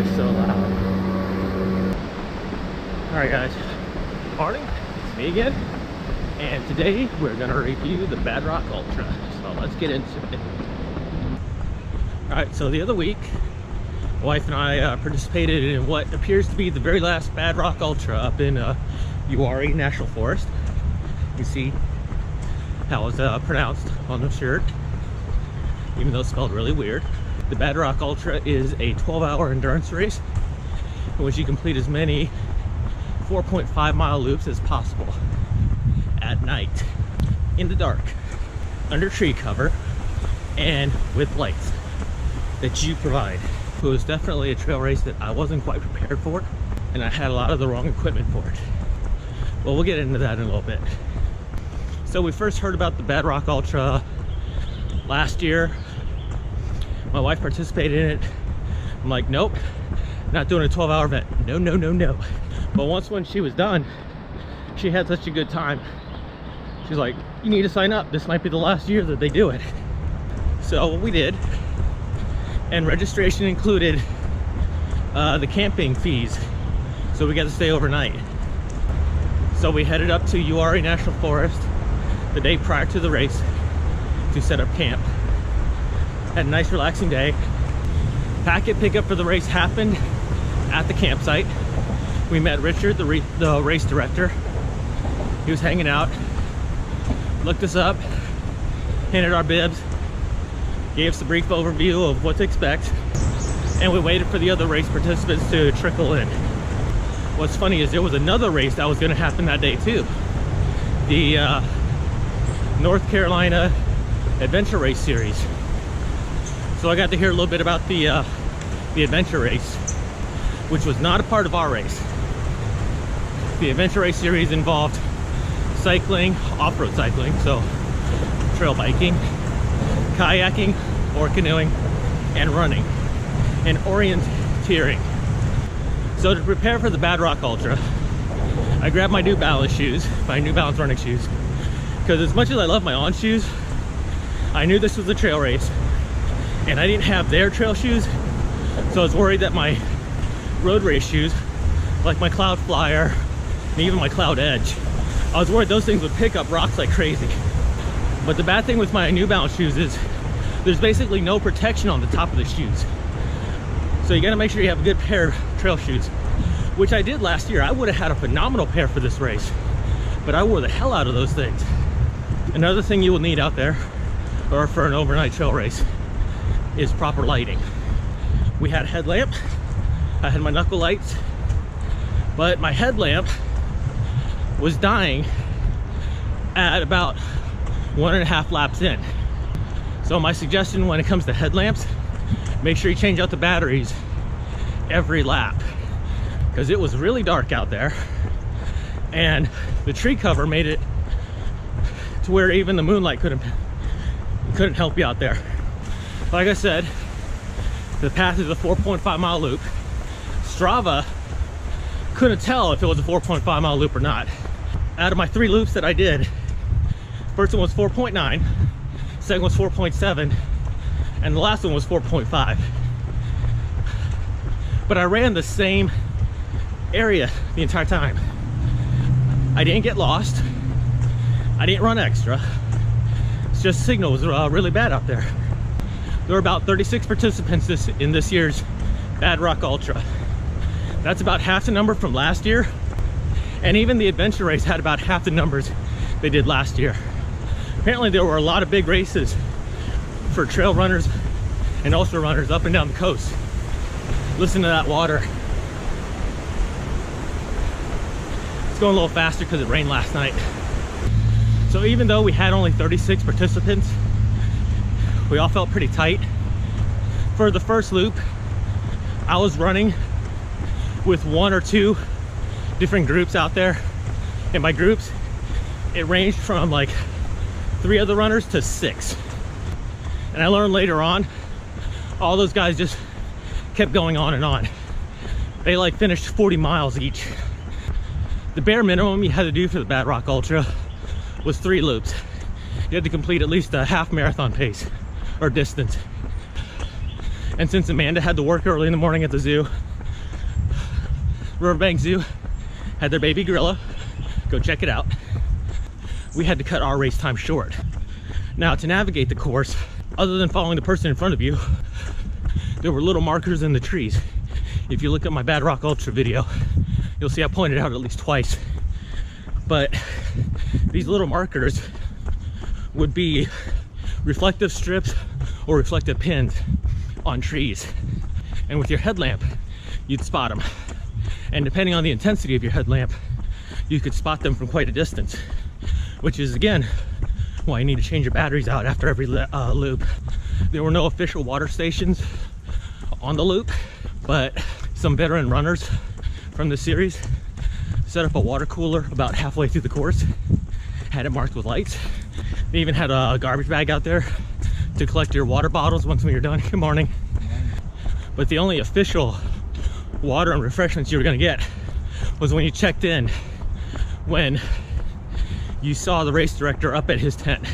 is so loud. Alright guys, morning, it's me again, and today we're going to review the Bad Rock Ultra, so let's get into it. Alright, so the other week, my wife and I participated in what appears to be the very last Bad Rock Ultra up in Uweharrie National Forest. You see how it's pronounced on the shirt, even though it's spelled really weird. The Bad Rock Ultra is a 12-hour endurance race in which you complete as many 4.5-mile loops as possible at night, in the dark, under tree cover, and with lights that you provide. It was definitely a trail race that I wasn't quite prepared for, and I had a lot of the wrong equipment for it. Well, we'll get into that in a little bit. So we first heard about the Bad Rock Ultra last year. My wife participated in it. I'm like, nope, not doing a 12-hour event. No, no, no, no. But once when she was done, she had such a good time. She's like, you need to sign up. This might be the last year that they do it. So we did. And registration included the camping fees. So we got to stay overnight. So we headed up to Uweharrie National Forest the day prior to the race to set up camp. Had a nice relaxing day. Packet pickup for the race happened at the campsite. We met Richard, the race director. He was hanging out, looked us up, handed our bibs, gave us a brief overview of what to expect, and we waited for the other race participants to trickle in. What's funny is there was another race that was going to happen that day too. The North Carolina Adventure Race Series. So I got to hear a little bit about the adventure race, which was not a part of our race. The Adventure Race Series involved cycling, off-road cycling, so trail biking, kayaking or canoeing, and running, and orienteering. So to prepare for the Bad Rock Ultra, I grabbed my New Balance shoes, my New Balance running shoes, because as much as I love my on shoes, I knew this was a trail race, and I didn't have their trail shoes, so I was worried that my road race shoes, like my Cloud Flyer, and even my Cloud Edge, I was worried those things would pick up rocks like crazy. But the bad thing with my New Balance shoes is there's basically no protection on the top of the shoes. So you gotta make sure you have a good pair of trail shoes, which I did last year. I would have had a phenomenal pair for this race, but I wore the hell out of those things. Another thing you will need out there, or for an overnight trail race, is proper lighting. We had a headlamp, I had my knuckle lights, but my headlamp was dying at about 1.5 laps in. So my suggestion when it comes to headlamps, make sure you change out the batteries every lap, because it was really dark out there, and the tree cover made it to where even the moonlight couldn't help you out there. Like I said, the path is a 4.5-mile loop. Strava couldn't tell if it was a 4.5-mile loop or not. Out of my 3 loops that I did, first one was 4.9, second was 4.7, and the last one was 4.5. But I ran the same area the entire time. I didn't get lost. I didn't run extra. It's just signal was really bad out there. There were about 36 participants in this year's Bad Rock Ultra. That's about half the number from last year. And even the adventure race had about half the numbers they did last year. Apparently there were a lot of big races for trail runners and ultra runners up and down the coast. Listen to that water. It's going a little faster because it rained last night. So even though we had only 36 participants, we all felt pretty tight. For the first loop, I was running with 1 or 2 different groups out there. In my groups, it ranged from like 3 other runners to 6. And I learned later on, all those guys just kept going on and on. They like finished 40 miles each. The bare minimum you had to do for the Bad Rock Ultra was 3 loops. You had to complete at least a half marathon pace or distance. And since Amanda had to work early in the morning at the zoo, Riverbank Zoo had their baby gorilla. Go check it out. We had to cut our race time short. Now, to navigate the course, other than following the person in front of you, there were little markers in the trees. If you look at my Bad Rock Ultra video, you'll see I pointed out at least twice. But these little markers would be reflective strips or reflective pins on trees. And with your headlamp, you'd spot them. And depending on the intensity of your headlamp, you could spot them from quite a distance, which is again why you need to change your batteries out after every loop. There were no official water stations on the loop, but some veteran runners from the series set up a water cooler about halfway through the course, had it marked with lights. They even had a garbage bag out there to collect your water bottles once when you're done. Good morning. But the only official water and refreshments you were gonna get was when you checked in, when you saw the race director up at his tent.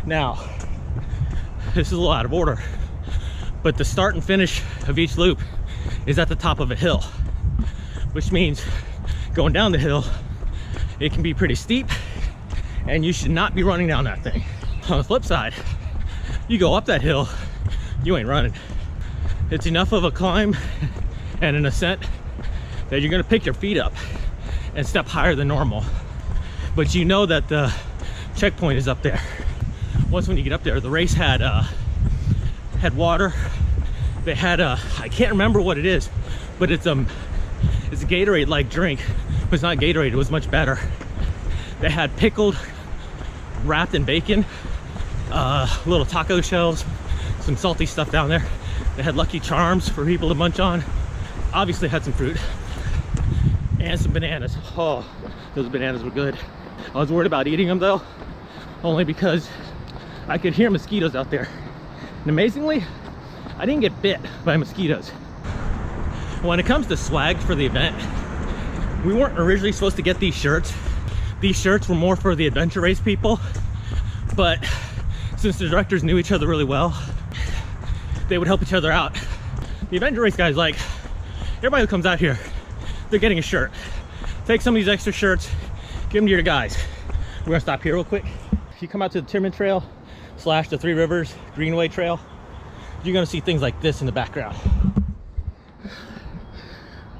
Now, this is a little out of order, but the start and finish of each loop is at the top of a hill, which means going down the hill, it can be pretty steep and you should not be running down that thing. On the flip side, you go up that hill, you ain't running. It's enough of a climb and an ascent that you're gonna pick your feet up and step higher than normal. But you know that the checkpoint is up there. Once when you get up there, the race had water. They had I can't remember what it is, but it's a Gatorade-like drink, but it's not Gatorade, it was much better. They had pickled, wrapped in bacon, little taco shells, some salty stuff down there. They had Lucky Charms for people to munch on. Obviously had some fruit and some bananas. Oh, those bananas were good. I was worried about eating them though, only because I could hear mosquitoes out there. And amazingly, I didn't get bit by mosquitoes. When it comes to swag for the event, we weren't originally supposed to get these shirts. These shirts were more for the adventure race people, but since the directors knew each other really well, they would help each other out. The adventure race guys, like, everybody who comes out here, they're getting a shirt. Take some of these extra shirts, give them to your guys. We're gonna stop here real quick. If you come out to the Timberman Trail / the Three Rivers Greenway Trail, you're gonna see things like this in the background.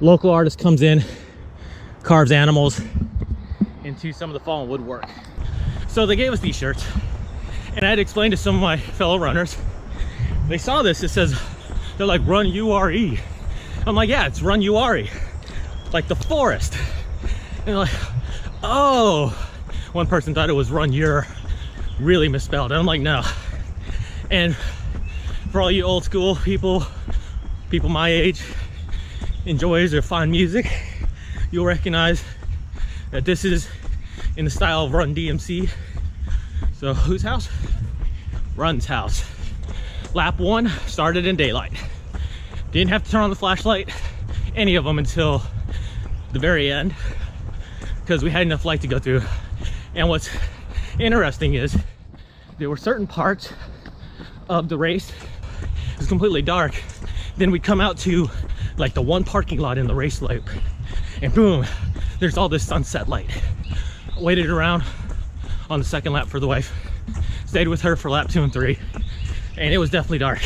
Local artist comes in, carves animals into some of the fallen woodwork. So they gave us these shirts, and I had to explain to some of my fellow runners. They saw this, it says, they're like, Run Uweharrie. I'm like, yeah, it's Run Uweharrie, like the forest. And they're like, oh. One person thought it was Run Ur, really misspelled. And I'm like, no. And for all you old school people my age, enjoyers of fine music, you'll recognize that this is in the style of Run DMC. So whose house? Run's house. Lap 1 started in daylight. Didn't have to turn on the flashlight, any of them, until the very end, because we had enough light to go through. And what's interesting is there were certain parts of the race, it was completely dark. Then we'd come out to like the one parking lot in the race loop, and boom, there's all this sunset light. Waited around on the second lap for the wife, stayed with her for lap 2 and 3, and it was definitely dark.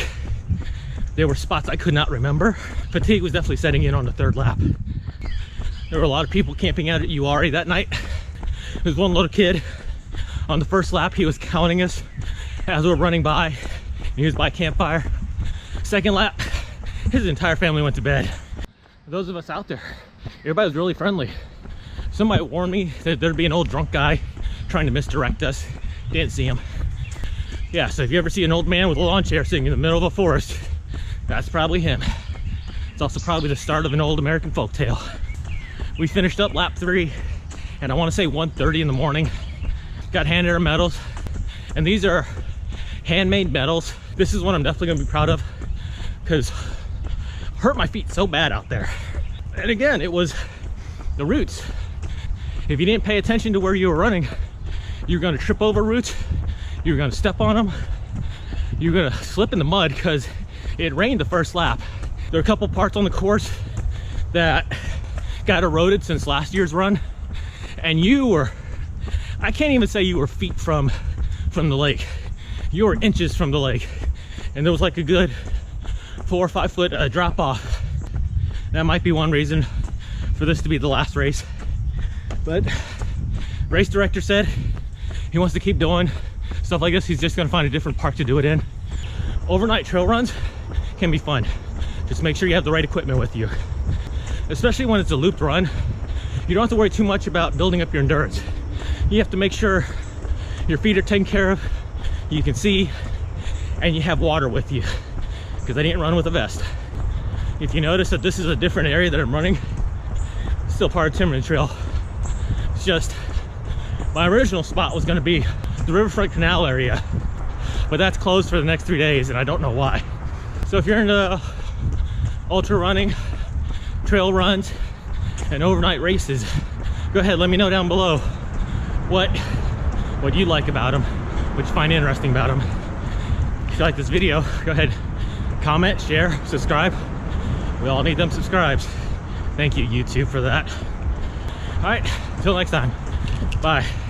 There were spots I could not remember. Fatigue was definitely setting in on the third lap. There were a lot of people camping out at Uweharrie that night. There's one little kid on the first lap, he was counting us as we were running by. He was by campfire. Second lap, his entire family went to bed. Those of us out there, everybody was really friendly. Somebody warned me that there'd be an old drunk guy trying to misdirect us. Didn't see him. Yeah, so if you ever see an old man with a lawn chair sitting in the middle of a forest, that's probably him. It's also probably the start of an old American folktale. We finished up lap 3, and I want to say 1:30 in the morning. Got handed our medals, and these are handmade medals. This is one I'm definitely gonna be proud of, because hurt my feet so bad out there. And again, it was the roots. If you didn't pay attention to where you were running, you're gonna trip over roots, you're gonna step on them, you're gonna slip in the mud, because It rained the first lap. There are a couple parts on the course that got eroded since last year's run, and you were, I can't even say you were feet from the lake. You were inches from the lake, and there was like a good 4 or 5 foot drop off. That might be one reason for this to be the last race, but race director said he wants to keep doing stuff like this. He's just gonna find a different park to do it in. Overnight trail runs can be fun. Just make sure you have the right equipment with you, especially when it's a looped run. You don't have to worry too much about building up your endurance. You have to make sure your feet are taken care of, you can see, and you have water with you, because I didn't run with a vest. If you notice that this is a different area that I'm running, it's still part of Timberland Trail. It's just, my original spot was gonna be the Riverfront Canal area, but that's closed for the next 3 days, and I don't know why. So if you're into ultra running, trail runs, and overnight races, go ahead, let me know down below what you like about them, what you find interesting about them. If you like this video, go ahead, comment, share, subscribe. We all need them subscribes. Thank you, YouTube, for that. All right, until next time, bye.